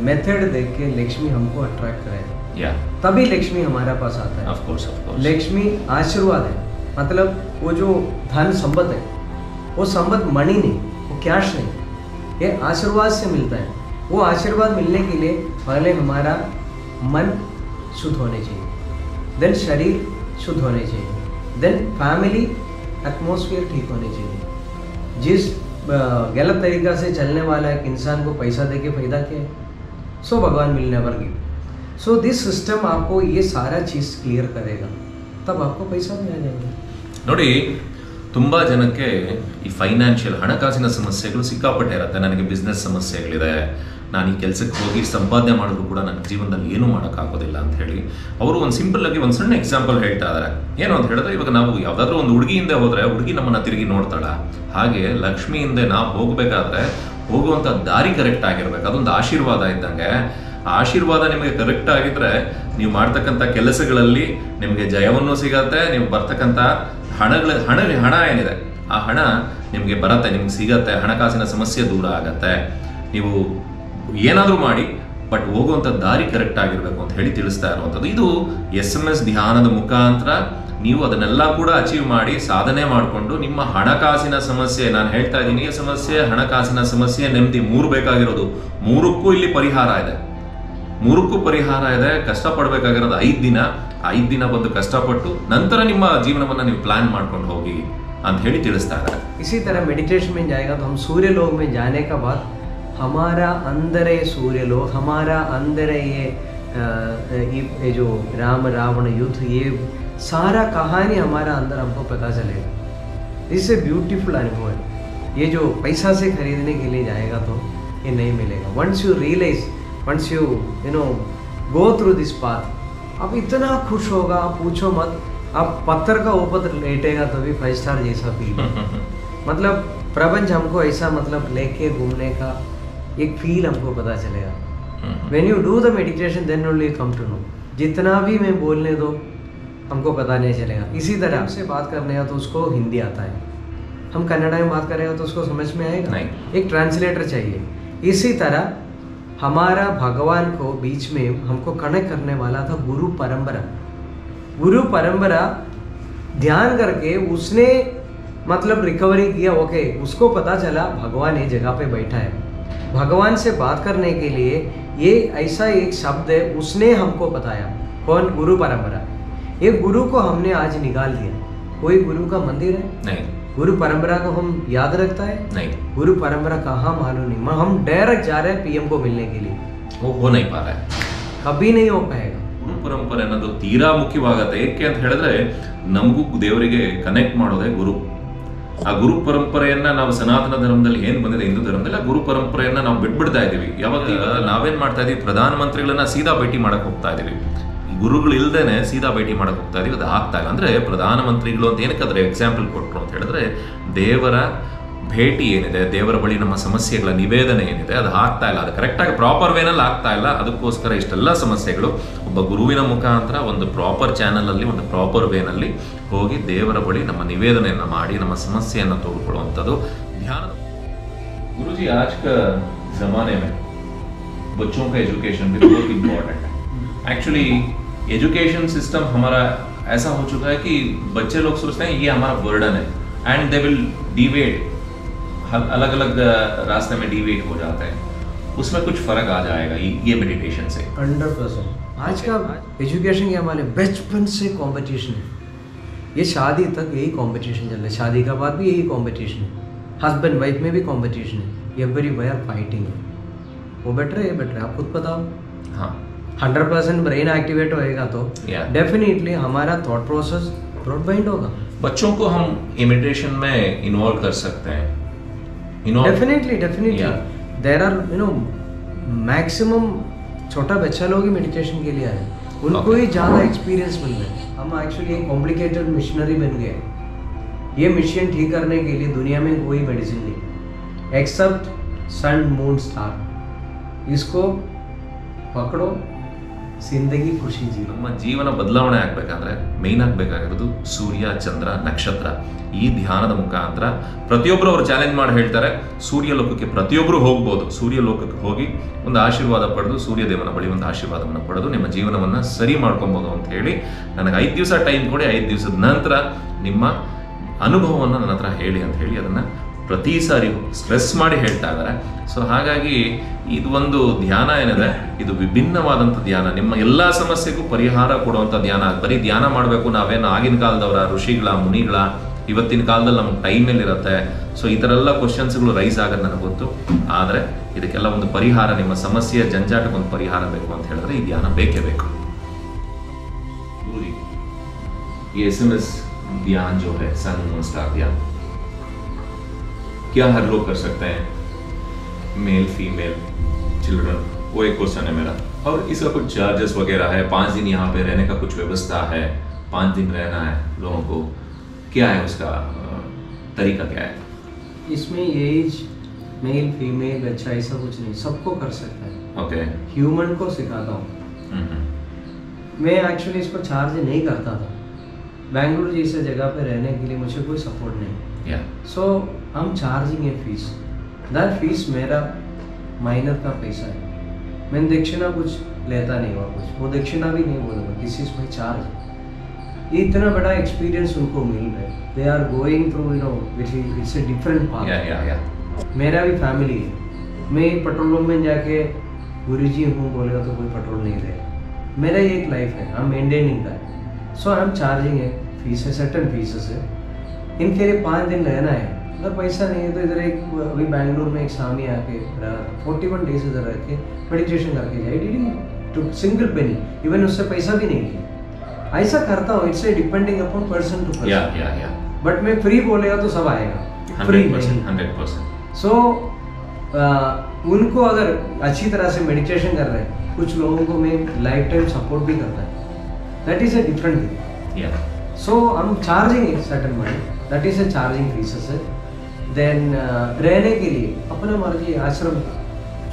मेथड देख के लक्ष्मी हमको अट्रैक्ट करेगा, या तभी लक्ष्मी हमारा पास आता है। ऑफ कोर्स लक्ष्मी आशीर्वाद है, मतलब वो जो धन संपत्ति है, वो संपत्ति मणि नहीं, वो कैश नहीं, ये आशीर्वाद से मिलता है। वो आशीर्वाद मिलने के लिए पहले हमारा मन शुद्ध होने चाहिए, देन शरीर शुद्ध होने चाहिए, देन फैमिली एटमॉस्फेयर ठीक होने चाहिए। जिस गलत तरीका से चलने वाला एक इंसान को पैसा दे के फायदा क्या है? सो भगवान will never give. So this system आपको ये सारा चीज़ क्लियर करेगा, तब आपको पैसा भी आ जाएगा। ನೋಡಿ, ತುಂಬಾ ಜನಕ್ಕೆ ಈ ಫೈನಾನ್ಷಿಯಲ್, ಹಣಕಾಸಿನ ಸಮಸ್ಯೆಗಳು ಸಿಕ್ಕಾಪಟ್ಟೆ ಇರುತ್ತೆ. ನನಗೆ ಬಿಸ್ನೆಸ್ ಸಮಸ್ಯೆಗಳಿದೆ, ನಾನು ಈ ಕೆಲಸಕ್ಕೆ ಹೋಗಿ ಸಂಪಾದನೆ ಮಾಡಿದ್ರು ಕೂಡ ನನ್ನ ಜೀವನದಲ್ಲಿ ಏನೂ ಮಾಡೋಕ್ಕಾಗೋದಿಲ್ಲ ಅಂತ ಹೇಳಿ ಅವರು ಒಂದು ಸಿಂಪಲ್ ಆಗಿ ಒಂದು ಸಣ್ಣ ಎಕ್ಸಾಂಪಲ್ ಹೇಳ್ತಾ ಇದ್ದಾರೆ. ಏನು ಅಂತ ಹೇಳಿದ್ರೆ, ಇವಾಗ ನಾವು ಯಾವುದಾದ್ರೂ ಒಂದು ಹುಡುಗಿ ಹಿಂದೆ ಹೋದ್ರೆ ಹುಡುಗಿ ನಮ್ಮನ್ನ ತಿರುಗಿ ನೋಡ್ತಾಳ. ಹಾಗೆ ಲಕ್ಷ್ಮಿ ಹಿಂದೆ ನಾವು ಹೋಗ್ಬೇಕಾದ್ರೆ ಹೋಗುವಂಥ ದಾರಿ ಕರೆಕ್ಟ್ ಆಗಿರ್ಬೇಕು. ಅದೊಂದು ಆಶೀರ್ವಾದ ಇದ್ದಂಗೆ. ಆಶೀರ್ವಾದ ನಿಮಗೆ ಕರೆಕ್ಟ್ ಆಗಿದ್ರೆ ನೀವು ಮಾಡ್ತಕ್ಕಂಥ ಕೆಲಸಗಳಲ್ಲಿ ನಿಮಗೆ ಜಯವನ್ನು ಸಿಗತ್ತೆ. ನೀವು ಬರ್ತಕ್ಕಂಥ ಹಣ ಏನಿದೆ ಆ ಹಣ ನಿಮಗೆ ಬರತ್ತೆ, ನಿಮ್ಗೆ ಸಿಗತ್ತೆ. ಹಣಕಾಸಿನ ಸಮಸ್ಯೆ ದೂರ ಆಗತ್ತೆ. ನೀವು ಏನಾದರೂ ಮಾಡಿ, ಬಟ್ ಹೋಗುವಂಥ ದಾರಿ ಕರೆಕ್ಟ್ ಆಗಿರ್ಬೇಕು ಅಂತ ಹೇಳಿ ತಿಳಿಸ್ತಾ ಇರುವಂಥದ್ದು. ಇದು SMS ಧ್ಯಾನದ ಮುಖಾಂತರ ನೀವು ಅದನ್ನೆಲ್ಲ ಕೂಡ ಅಚೀವ್ ಮಾಡಿ, ಸಾಧನೆ ಮಾಡಿಕೊಂಡು ನಿಮ್ಮ ಹಣಕಾಸಿನ ಸಮಸ್ಯೆ, ನಾನು ಹೇಳ್ತಾ ಇದ್ದೀನಿ, ಈ ಸಮಸ್ಯೆ, ಹಣಕಾಸಿನ ಸಮಸ್ಯೆ, ನೆಮ್ಮದಿ, 3 ಬೇಕಾಗಿರೋದು. 3ಕ್ಕೂ ಇಲ್ಲಿ ಪರಿಹಾರ ಇದೆ. 3ಕ್ಕೂ ಪರಿಹಾರ ಇದೆ. ಕಷ್ಟಪಡಬೇಕಾಗಿರೋದು 5 ದಿನ. 5 ದಿನ ಬಂದು ಕಷ್ಟಪಟ್ಟು ನಂತರ ನಿಮ್ಮ ಜೀವನವನ್ನು ನೀವು ಪ್ಲಾನ್ ಮಾಡ್ಕೊಂಡು ಹೋಗಿ ಅಂತ ಹೇಳಿ ತಿಳಿಸ್ತಾ ಇದ್ದಾರೆ. इसी तरह मेडिटेशन में जाएगा तो हम सूर्य लोक में जाने का बाद हमारा अंदर है सूर्य लोक, हमारा अंदर है ये जो राम रावण युद्ध, ये सारा कहानी हमारा अंदर हमको पता चलेगा। इससे ब्यूटीफुल अनुभव है। ये जो पैसा से खरीदने के लिए जाएगा तो ये नहीं मिलेगा। Once you realise, once you know go through this path, आप इतना खुश होगा, आप पूछो मत। आप पत्थर का ऊपर लेटेगा तो भी 5 स्टार जैसा फील। मतलब प्रपंच हमको ऐसा मतलब लेके घूमने का एक फील हमको पता चलेगा। When you do the meditation then only come to know. जितना भी मैं बोलने दो हमको पता नहीं चलेगा। इसी तरह आपसे बात करने का तो उसको हिंदी आता है, हम कन्नड़ा में बात करेंगे तो उसको समझ में आएगा नहीं। एक ट्रांसलेटर चाहिए। इसी तरह हमारा भगवान को बीच में हमको कनेक्ट करने वाला था गुरु परंपरा। गुरु परंपरा ध्यान करके उसने मतलब रिकवरी किया। ओके, उसको पता चला भगवान ये जगह पे बैठा है। भगवान से बात करने के लिए ये ऐसा एक शब्द है, उसने हमको बताया। कौन? गुरु परंपरा। ये गुरु को हमने आज निकाल दिया। कोई गुरु का मंदिर है? नहीं। गुरु परंपरा को हम याद रखता है नहीं, गुरु परंपरा कहाँ मालूम नहीं, हम डायरेक्ट जा रहे हैं पीएम को मिलने के लिए, वो हो नहीं पा रहा है. कभी नहीं हो पाएगा. ಗುರು ಪರಂಪರೆ ಅನ್ನೋದು ತೀರಾ ಮುಖ್ಯವಾಗತ್ತೆ. ಏಕೆ ಅಂತ ಹೇಳಿದ್ರೆ ನಮಗೂ ದೇವರಿಗೆ ಕನೆಕ್ಟ್ ಮಾಡೋದೇ ಗುರು. ಆ ಗುರು ಪರಂಪರೆಯನ್ನ ನಾವು ಸನಾತನ ಧರ್ಮದಲ್ಲಿ ಏನ್ ಬಂದಿದೆ, ಹಿಂದೂ ಧರ್ಮದಲ್ಲಿ ಆ ಗುರು ಪರಂಪರೆಯನ್ನ ನಾವು ಬಿಟ್ಬಿಡ್ತಾ ಇದೀವಿ. ಯಾವಾಗ ನಾವೇನ್ ಮಾಡ್ತಾ ಇದೀವಿ, ಪ್ರಧಾನ ಮಂತ್ರಿಗಳನ್ನ ಸೀದಾ ಭೇಟಿ ಮಾಡಕ್ ಹೋಗ್ತಾ ಇದೀವಿ, ಗುರುಗಳು ಇಲ್ದೇನೆ ಸೀದಾ ಭೇಟಿ ಮಾಡಕ್ ಹೋಗ್ತಾ ಇದೀವಿ. ಅದು ಆಗ್ತಾ ಇಲ್ಲ. ಅಂದ್ರೆ ಪ್ರಧಾನ ಮಂತ್ರಿಗಳು ಅಂತ ಏನಕ್ಕಾದ್ರೆ ಎಕ್ಸಾಂಪಲ್ ಕೊಟ್ರು ಅಂತ ಹೇಳಿದ್ರೆ, ದೇವರ ಭೇಟಿ ಏನಿದೆ, ದೇವರ ಬಳಿ ನಮ್ಮ ಸಮಸ್ಯೆಗಳ ನಿವೇದನೆ ಏನಿದೆ ಅದು ಆಗ್ತಾ ಇಲ್ಲ, ಅದು ಕರೆಕ್ಟಾಗಿ ಪ್ರಾಪರ್ ವೇನಲ್ಲಿ ಆಗ್ತಾ ಇಲ್ಲ. ಅದಕ್ಕೋಸ್ಕರ ಇಷ್ಟೆಲ್ಲ ಸಮಸ್ಯೆಗಳು ಒಬ್ಬ ಗುರುವಿನ ಮುಖಾಂತರ ಒಂದು ಪ್ರಾಪರ್ ಚಾನಲ್ ಅಲ್ಲಿ, ಒಂದು ಪ್ರಾಪರ್ ವೇನಲ್ಲಿ ಹೋಗಿ ದೇವರ ಬಳಿ ನಮ್ಮ ನಿವೇದನೆಯನ್ನು ಮಾಡಿ ನಮ್ಮ ಸಮಸ್ಯೆಯನ್ನು ತೋಡ್ಕೊಳ್ಳುವಂಥದ್ದು ಧ್ಯಾನ. गुरुजी आज का जमाने में बच्चों का एजुकेशन भी बहुत इम्पोर्टेंट है. एक्चुअली एजुकेशन सिस्टम हमारा ऐसा हो चुका है कि बच्चे लोग सोचते हैं ये हमारा बर्डन है एंड दे विल डिवेट, अलग अलग रास्ते में डिवेट हो जाते हैं. उसमें कुछ फर्क आ जाएगा ये मेडिटेशन से. 100%. आज का एजुकेशन के हमारे बचपन से कंपटीशन है. ये शादी तक यही कंपटीशन चल रहा है, शादी का बाद भी यही कंपटीशन है, हस्बैंड वाइफ में भी कंपटीशन है, एवरीवेयर फाइटिंग है. वो बेटर है, ये बेटर है, आप खुद बताओ. हाँ, 100% ब्रेन एक्टिवेट होएगा तो डेफिनेटली हमारा थॉट प्रोसेस ब्रॉड माइंड होगा. बच्चों को हम मेडिटेशन में इन्वॉल्व कर सकते हैं. डेफिनेटली देयर आर मैक्सिमम छोटा बच्चा लोग ही मेडिटेशन के लिए आए, उनको ही ज़्यादा एक्सपीरियंस मिल रहा है. हम एक्चुअली एक कॉम्प्लिकेटेड मिशनरी बन गए. ये मिशन ठीक करने के लिए दुनिया में कोई मेडिसिन नहीं एक्सेप्ट सन मून स्टार. इसको पकड़ो, जिंदगी खुशी जी. ನಮ್ಮ ಜೀವನ ಬದಲಾವಣೆ ಆಗಬೇಕಂದ್ರೆ ಮೇನ್ ಆಗಬೇಕಾಗಿರೋದು ಸೂರ್ಯ, ಚಂದ್ರ, ನಕ್ಷತ್ರ. ಈ ಧ್ಯಾನದ ಮುಖಾಂತರ ಪ್ರತಿಯೊಬ್ಬರು ಅವರು ಚಾಲೆಂಜ್ ಮಾಡಿ ಹೇಳ್ತಾರೆ, ಸೂರ್ಯ ಲೋಕಕ್ಕೆ ಪ್ರತಿಯೊಬ್ಬರು ಹೋಗ್ಬೋದು. ಸೂರ್ಯ ಲೋಕಕ್ಕೆ ಹೋಗಿ ಒಂದು ಆಶೀರ್ವಾದ ಪಡೆದು, ಸೂರ್ಯದೇವನ ಬಳಿ ಒಂದು ಆಶೀರ್ವಾದವನ್ನು ಪಡೆದು ನಿಮ್ಮ ಜೀವನವನ್ನು ಸರಿ ಮಾಡ್ಕೊಬೋದು ಅಂತ ಹೇಳಿ ನನಗೆ 5 ದಿವಸ ಟೈಮ್ ಕೊಡಿ, 5 ದಿವಸದ ನಂತರ ನಿಮ್ಮ ಅನುಭವವನ್ನು ನನ್ನ ಹತ್ರ ಹೇಳಿ ಅಂತ ಹೇಳಿ ಅದನ್ನು ಪ್ರತಿ ಸಾರಿ ಸ್ಟ್ರೆಸ್ ಮಾಡಿ ಹೇಳ್ತಾ ಇದ್ದಾರೆ. ಸೊ ಹಾಗಾಗಿ ಇದು ಒಂದು ಧ್ಯಾನ ಏನಿದೆ, ಇದು ವಿಭಿನ್ನವಾದಂಥ ಧ್ಯಾನ, ನಿಮ್ಮ ಎಲ್ಲ ಸಮಸ್ಯೆಗೂ ಪರಿಹಾರ ಕೊಡುವಂಥ ಧ್ಯಾನ. ಬರೀ ಧ್ಯಾನ ಮಾಡಬೇಕು ನಾವೇನು ಆಗಿನ ಕಾಲದವರ ಋಷಿಗಳ ಮುನಿಗಳ, ಇವತ್ತಿನ ಕಾಲದಲ್ಲಿ ನಮ್ಗೆ ಟೈಮಲ್ಲಿ ಇರುತ್ತೆ. ಸೊ ಈ ಥರ ಎಲ್ಲ ಕ್ವಶನ್ಸ್ಗಳು ರೈಸ್ ಆಗೋದು ನನಗೆ ಗೊತ್ತು. ಆದರೆ ಇದಕ್ಕೆಲ್ಲ ಒಂದು ಪರಿಹಾರ, ನಿಮ್ಮ ಸಮಸ್ಯೆಯ ಜಂಜಾಟಕ್ಕೊಂದು ಪರಿಹಾರ ಬೇಕು ಅಂತ ಹೇಳಿದ್ರೆ ಈ ಧ್ಯಾನ ಬೇಕೇ ಬೇಕು. ये SMS ध्यान जो है, सन मून स्टार ध्यान, क्या हर लोग कर सकते हैं? मेल, फीमेल, चिल्ड्रन, वो एक क्वेश्चन है मेरा. और इसका कुछ चार्जेस वगैरह है? 5 दिन यहाँ पे रहने का कुछ व्यवस्था है? 5 दिन रहना है लोगों को, क्या है उसका तरीका क्या है? इसमें एज मेल फीमेल अच्छा ऐसा कुछ नहीं, सबको कर सकता है. ओके. ह्यूमन को सिखाता हूँ. मैं एक्चुअली इसको चार्ज नहीं करता था. बेंगलुरु जैसे जगह पे रहने के लिए मुझे कोई सपोर्ट नहीं. सो हम charging A fees. That fees मेरा माइनर का पैसा है. मैं दक्षिणा कुछ लेता नहीं हुआ, कुछ वो दक्षिणा भी नहीं बोलूँगा, दिस इज माई चार्ज. ये इतना बड़ा एक्सपीरियंस उनको मिल रहा है. They are going through it's a different path. मेरा भी फैमिली है. मैं पेट्रोल पंप में जाके गुरुजी हूँ बोलेगा तो कोई पेट्रोल नहीं देगा. मेरा ये एक लाइफ है, I am maintaining that. So I am charging है, फीस है, सर्टन फीसेस है. इनके लिए 5 दिन रहना है. अगर पैसा नहीं है तो इधर एक अभी बैंगलोर में एक स्वामी आके 41 डेज इधर रह के मेडिटेशन करके जाए. Didn't to single penny, even उससे पैसा भी नहीं लिया. ऐसा करता हूँ. It's depending upon person to person. But मैं फ्री बोलेगा तो सब आएगा, फ्री नहीं. 100%. सो उनको अगर अच्छी तरह से मेडिटेशन कर रहे हैं, कुछ लोगों को मैं लाइफ टाइम सपोर्ट भी करता है. That is a different thing. So I am charging a certain money, that is a charging faeces है. देन रहने के लिए अपना मर्जी आश्रम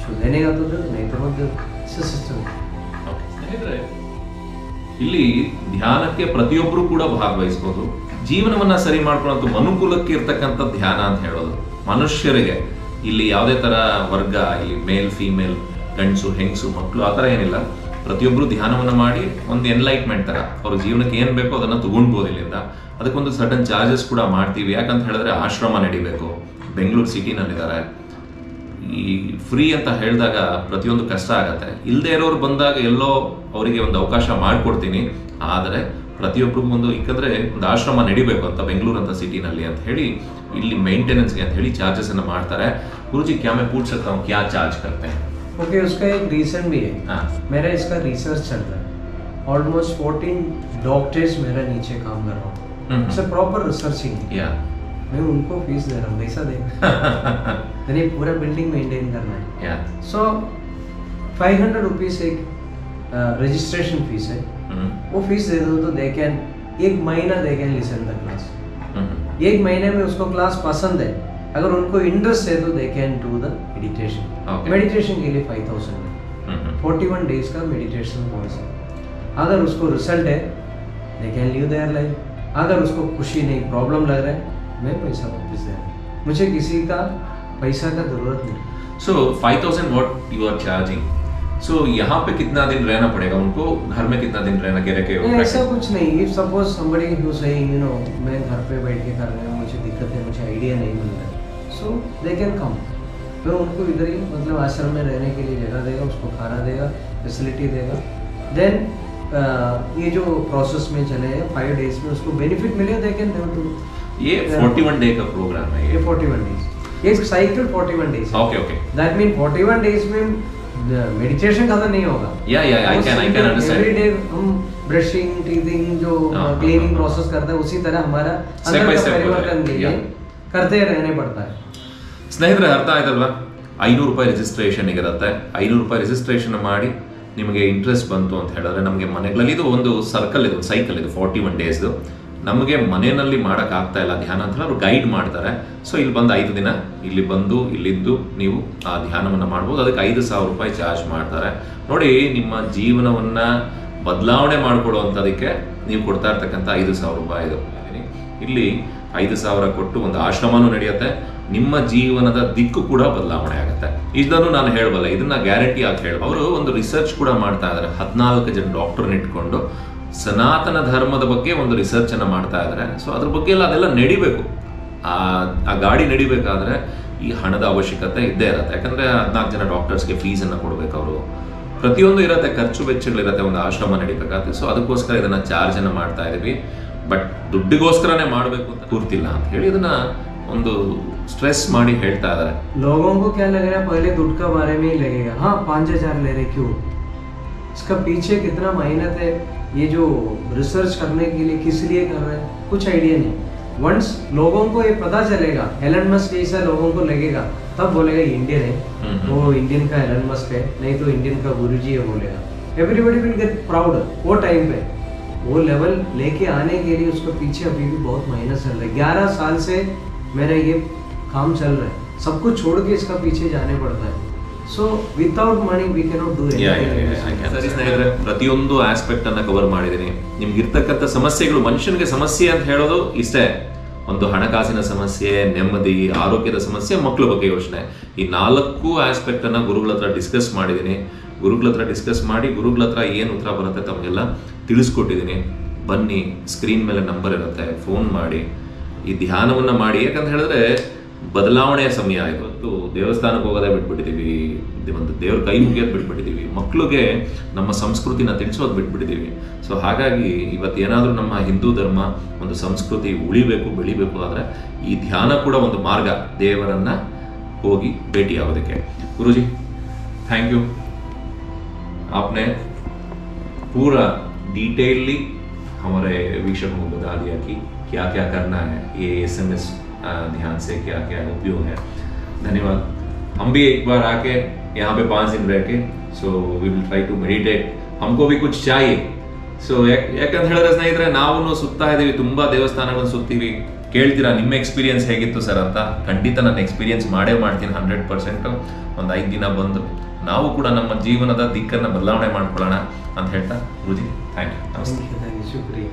जो देने का तो दे, नहीं तो मत दे. सिस्टम. ಸ್ನೇಹಿತರೆ, ಇಲ್ಲಿ ಧ್ಯಾನಕ್ಕೆ ಪ್ರತಿಯೊಬ್ಬರು ಕೂಡ ಭಾಗವಹಿಸಬಹುದು. ಜೀವನವನ್ನ ಸರಿ ಮಾಡ್ಕೊಳ್ಳೋದು ಮನುಕುಲಕ್ಕೆ ಇರ್ತಕ್ಕಂಥ ಧ್ಯಾನ ಅಂತ ಹೇಳೋದು. ಮನುಷ್ಯರಿಗೆ ಇಲ್ಲಿ ಯಾವುದೇ ತರ ವರ್ಗ, ಇಲ್ಲಿ ಮೇಲ್ ಫೀಮೇಲ್, ಗಂಡಸು ಹೆಂಗಸು ಮಕ್ಕಳು ಆ ಥರ ಏನಿಲ್ಲ. ಪ್ರತಿಯೊಬ್ಬರು ಧ್ಯಾನವನ್ನು ಮಾಡಿ ಒಂದು ಎನ್ಲೈಟ್ಮೆಂಟ್ ಥರ ಅವ್ರ ಜೀವನಕ್ಕೆ ಏನು ಬೇಕೋ ಅದನ್ನು ತಗೊಂಡ್ಬೋದು ಇಲ್ಲಿಂದ. ಅದಕ್ಕೊಂದು ಸಡನ್ ಚಾರ್ಜಸ್ ಕೂಡ ಮಾಡ್ತೀವಿ. ಯಾಕಂತ ಹೇಳಿದ್ರೆ ಆಶ್ರಮ ನಡಿಬೇಕು, ಬೆಂಗಳೂರು ಸಿಟಿನಲ್ಲಿದ್ದಾರೆ. ಈ ಫ್ರೀ ಅಂತ ಹೇಳಿದಾಗ ಪ್ರತಿಯೊಂದು ಕಷ್ಟ ಆಗತ್ತೆ. ಇಲ್ಲದೆ ಇರೋರು ಬಂದಾಗ ಎಲ್ಲೋ ಅವರಿಗೆ ಒಂದು ಅವಕಾಶ ಮಾಡಿಕೊಡ್ತೀನಿ. ಆದರೆ ಪ್ರತಿಯೊಬ್ಬರಿಗೂ ಒಂದು ಯಾಕಂದರೆ ಒಂದು ಆಶ್ರಮ ನಡಿಬೇಕು ಅಂತ ಬೆಂಗಳೂರು ಅಂತ ಸಿಟಿನಲ್ಲಿ ಅಂತ ಹೇಳಿ ಇಲ್ಲಿ ಮೇಂಟೆನೆನ್ಸ್ಗೆ ಅಂತ ಹೇಳಿ ಚಾರ್ಜಸನ್ನು ಮಾಡ್ತಾರೆ. ಗುರುಜಿ क्या मैं पूछ सकता हूँ क्या चार्ज करते हैं? ओके, उसका एक रीजन भी है. हाँ. मेरा इसका रिसर्च चल रहा है. ऑलमोस्ट 14 डॉक्टर्स मेरा नीचे काम कर रहा हूँ. It's a proper researching. या मैं उनको फीस दे रहा हूँ, पैसा दे. यानी पूरा बिल्डिंग मेंटेन करना है. या सो 500 रुपीस एक रजिस्ट्रेशन फीस है. वो फीस दे दो तो दे कैन एक महीना they can listen the class. एक महीने में उसको क्लास पसंद है, अगर उनको इंटरेस्ट है तो they can do the meditation. Meditation के लिए 5000 है. 41 डेज का मेडिटेशन कोर्स है. अगर उसको रिजल्ट है they can live their life. अगर उसको खुशी नहीं, प्रॉब्लम लग रहा है, मैं पैसा वापस दे रहा हूँ. मुझे किसी का पैसा का जरूरत नहीं. सो 5000 व्हाट यू आर चार्जिंग. सो यहाँ पे कितना दिन रहना पड़ेगा उनको? घर में कितना दिन रहना के ऐसा कुछ नहीं. If suppose somebody who saying you know मैं घर पे बैठ के कर रहा हूँ, मुझे दिक्कत है, मुझे आइडिया नहीं मिल रहा है, सो दे कैन कम. मैं उनको इधर ही मतलब आश्रम में रहने के लिए जगह देगा, उसको खाना देगा, फैसिलिटी देगा. देन ये जो प्रोसेस में चले 5 डेज में उसको बेनिफिट मिले, दे कैन डू. ये 41 डे का प्रोग्राम है. ये 41 डेज, ये cycle 41 days. Okay okay. That mean 41 days में मेडिटेशन खत्म नहीं होगा. या I can understand. Every day हम ब्रशिंग, टीथिंग, जो क्लीनिंग प्रोसेस करते हैं, उसी तरह हमारा अंदर का परिवर्तन के लिए करते रहने पड़ता है. ಸ್ನೇಹಿತರೆ, ಅರ್ಥ ಆಯ್ತಲ್ವಾ? 500 ರೂಪಾಯಿ ರಿಜಿಸ್ಟ್ರೇಷನ್ ಇರುತ್ತೆ. 500 ರೂಪಾಯಿ ರಿಜಿಸ್ಟ್ರೇಷನ್ ಮಾಡಿ ನಿಮಗೆ ಇಂಟ್ರೆಸ್ಟ್ ಬಂತು ಅಂತ ಹೇಳಿದ್ರೆ ನಮಗೆ ಮನೆಗಳಲ್ಲಿ, ಇದು ಒಂದು ಸರ್ಕಲ್, ಇದು ಸೈಕಲ್, ಇದು 41 ಡೇಸ್ದು. ನಮಗೆ ಮನೆಯಲ್ಲಿ ಮಾಡೋಕ್ಕಾಗ್ತಾ ಇಲ್ಲ ಧ್ಯಾನ ಅಂತ ಅವರು ಗೈಡ್ ಮಾಡ್ತಾರೆ. ಸೊ ಇಲ್ಲಿ ಬಂದು 5 ದಿನ ಇಲ್ಲಿ ಬಂದು ಇಲ್ಲಿದ್ದು ನೀವು ಆ ಧ್ಯಾನವನ್ನು ಮಾಡ್ಬೋದು. ಅದಕ್ಕೆ 5000 ರೂಪಾಯಿ ಚಾರ್ಜ್ ಮಾಡ್ತಾರೆ. ನೋಡಿ, ನಿಮ್ಮ ಜೀವನವನ್ನು ಬದಲಾವಣೆ ಮಾಡ್ಕೊಳ್ಳುವಂಥದಕ್ಕೆ ನೀವು ಕೊಡ್ತಾ ಇರ್ತಕ್ಕಂಥ 5000 ರೂಪಾಯಿ ಇದು. ಇಲ್ಲಿ 5000 ಕೊಟ್ಟು ಒಂದು ಆಶ್ರಮನೂ ನಡೆಯುತ್ತೆ, ನಿಮ್ಮ ಜೀವನದ ದಿಕ್ಕು ಕೂಡ ಬದಲಾವಣೆ ಆಗುತ್ತೆ. ಇದನ್ನು ನಾನು ಹೇಳಬಲ್ಲ, ಇದನ್ನ ಗ್ಯಾರಂಟಿ ಆಗಿ ಹೇಳಬಲ್ಲ. ಅವರು ಒಂದು ರಿಸರ್ಚ್ ಕೂಡ ಮಾಡ್ತಾ ಇದ್ದಾರೆ. 14 ಜನ ಡಾಕ್ಟರ್ನ ಇಟ್ಕೊಂಡು ಸನಾತನ ಧರ್ಮದ ಬಗ್ಗೆ ಒಂದು ರಿಸರ್ಚ್ ಅನ್ನು ಮಾಡ್ತಾ ಇದ್ದಾರೆ. ಸೊ ಅದ್ರ ಬಗ್ಗೆ ಎಲ್ಲ ಅದೆಲ್ಲ ನಡಿಬೇಕು. ಆ ಗಾಡಿ ನಡಿಬೇಕಾದ್ರೆ ಈ ಹಣದ ಅವಶ್ಯಕತೆ ಇದ್ದೇ ಇರುತ್ತೆ. ಯಾಕಂದ್ರೆ 14 ಜನ ಡಾಕ್ಟರ್ಸ್ಗೆ ಫೀಸನ್ನು ಕೊಡಬೇಕು. ಅವರು ಪ್ರತಿಯೊಂದು ಇರುತ್ತೆ, ಖರ್ಚು ವೆಚ್ಚಗಳಿರುತ್ತೆ, ಒಂದು ಆಶ್ರಮ ನಡಿಬೇಕಾಗುತ್ತೆ. ಸೊ ಅದಕ್ಕೋಸ್ಕರ ಇದನ್ನ ಚಾರ್ಜ್ ಅನ್ನು ಮಾಡ್ತಾ ಇದೀವಿ. ಬಟ್ ದುಡ್ಡಿಗೋಸ್ಕರನೇ ಮಾಡಬೇಕು ಅಂತ ಕೂರ್ತಿಲ್ಲ ಅಂತ ಹೇಳಿ ಇದನ್ನ ಒಂದು ಸ್ಟ್ರೆಸ್ ಮಾಡಿ ಹೇಳ್ತಾ ಇದ್ದಾರೆ. लोगों को क्या लग रहा है, पहले दुड का बारे में ही लगेगा. हाँ 5000 ले रहे, क्यों? इसका पीछे कितना मेहनत है. ये जो रिसर्च करने के लिए किस लिए कर रहे हैं, कुछ आइडिया नहीं. वंस लोगों को ये पता चलेगा, एलन मस्क जैसा लोगों को लगेगा, तब बोलेगा इंडियन है, वो इंडियन का एलन मस्क है, नहीं तो इंडियन का गुरुजी है बोलेगा. Everybody will get proud. वो टाइम पे वो लेवल लेके आने के लिए उसको पीछे अभी भी बहुत मेहनत चल रही है. 11 साल से मेरा ये काम चल रहा है. सब कुछ छोड़ के इसका पीछे जाने पड़ता है. So without money V cannot do anything. ಸರಿ ಸ್ನೇಹಿತರೆ, ಪ್ರತಿಯೊಂದು ಆಸ್ಪೆಕ್ಟ್ ಅನ್ನ ಕವರ್ ಮಾಡಿದ್ದೀನಿ. ನಿಮ್ಗೆ ಇರ್ತಕ್ಕಂಥ ಸಮಸ್ಯೆಗಳು, ಮನುಷ್ಯನಿಗೆ ಸಮಸ್ಯೆ ಅಂತ ಹೇಳೋದು ಇಷ್ಟೇ, ಒಂದು ಹಣಕಾಸಿನ ಸಮಸ್ಯೆ, ನೆಮ್ಮದಿ, ಆರೋಗ್ಯದ ಸಮಸ್ಯೆ, ಮಕ್ಕಳ ಬಗ್ಗೆ ಯೋಚನೆ. ಈ 4 ಆಸ್ಪೆಕ್ಟ್ ಅನ್ನ ಗುರುಗಳ ಹತ್ರ ಡಿಸ್ಕಸ್ ಮಾಡಿದ್ದೀನಿ. ಗುರುಗಳ ಹತ್ರ ಡಿಸ್ಕಸ್ ಮಾಡಿ ಗುರುಗಳ ಹತ್ರ ಏನು ಉತ್ತರ ಬರುತ್ತೆ ತಮಗೆಲ್ಲ ತಿಳಿಸ್ಕೊಟ್ಟಿದ್ದೀನಿ. ಬನ್ನಿ, ಸ್ಕ್ರೀನ್ ಮೇಲೆ ನಂಬರ್ ಇರುತ್ತೆ, ಫೋನ್ ಮಾಡಿ, ಈ ಧ್ಯಾನವನ್ನ ಮಾಡಿ. ಯಾಕಂತ ಹೇಳಿದ್ರೆ ಬದಲಾವಣೆಯ ಸಮಯ. ಇವತ್ತು ದೇವಸ್ಥಾನಕ್ಕೆ ಹೋಗೋದೇ ಬಿಟ್ಬಿಟ್ಟಿದ್ದೀವಿ, ಒಂದು ದೇವ್ರ ಕೈ ಮುಗಿಯೋದು ಬಿಟ್ಬಿಟ್ಟಿದ್ದೀವಿ, ಮಕ್ಕಳಿಗೆ ನಮ್ಮ ಸಂಸ್ಕೃತಿನ ತಿಳಿಸೋದು ಬಿಟ್ಬಿಟ್ಟಿದ್ದೀವಿ. ಸೊ ಹಾಗಾಗಿ ಇವತ್ತು ಏನಾದರೂ ನಮ್ಮ ಹಿಂದೂ ಧರ್ಮ, ಒಂದು ಸಂಸ್ಕೃತಿ ಉಳಿಬೇಕು, ಬೆಳಿಬೇಕು ಆದರೆ ಈ ಧ್ಯಾನ ಕೂಡ ಒಂದು ಮಾರ್ಗ, ದೇವರನ್ನ ಹೋಗಿ ಭೇಟಿಯಾಗೋದಕ್ಕೆ. गुरुजी थैंक यू, आपने पूरा डिटेलली हमारे वीक्षकों को बता दिया कि क्या क्या करना है, ये SMS ध्यान से क्या क्या उपयोग है. धन्यवाद. हम भी एक बार आके यहाँ पे 5 दिन रह के, so we will try to meditate. हमको भी कुछ चाहिए. ಸೊ ಯಾಕಂತ ಹೇಳಿದ್ರೆ ಸ್ನೇಹಿತರೆ, ನಾವು ಸುತ್ತಾ ಇದ್ದೀವಿ, ತುಂಬ ದೇವಸ್ಥಾನಗಳನ್ನು ಸುತ್ತೀವಿ. ಕೇಳ್ತೀರಾ ನಿಮ್ಮ ಎಕ್ಸ್ಪೀರಿಯನ್ಸ್ ಹೇಗಿತ್ತು ಸರ್ ಅಂತ. ಖಂಡಿತ ನಾನು ಎಕ್ಸ್ಪೀರಿಯನ್ಸ್ ಮಾಡ್ತೀನಿ 100%. ಒಂದು 5 ದಿನ ಬಂದು ನಾವು ಕೂಡ ನಮ್ಮ ಜೀವನದ ದಿಕ್ಕನ್ನು ಬದಲಾವಣೆ ಮಾಡ್ಕೊಳ್ಳೋಣ ಅಂತ ಹೇಳ್ತಾ, ಗುರುಜಿ ಥ್ಯಾಂಕ್ ಯು. ನಮಸ್ತೆ. ಶುಕ್ರಿಯಾ.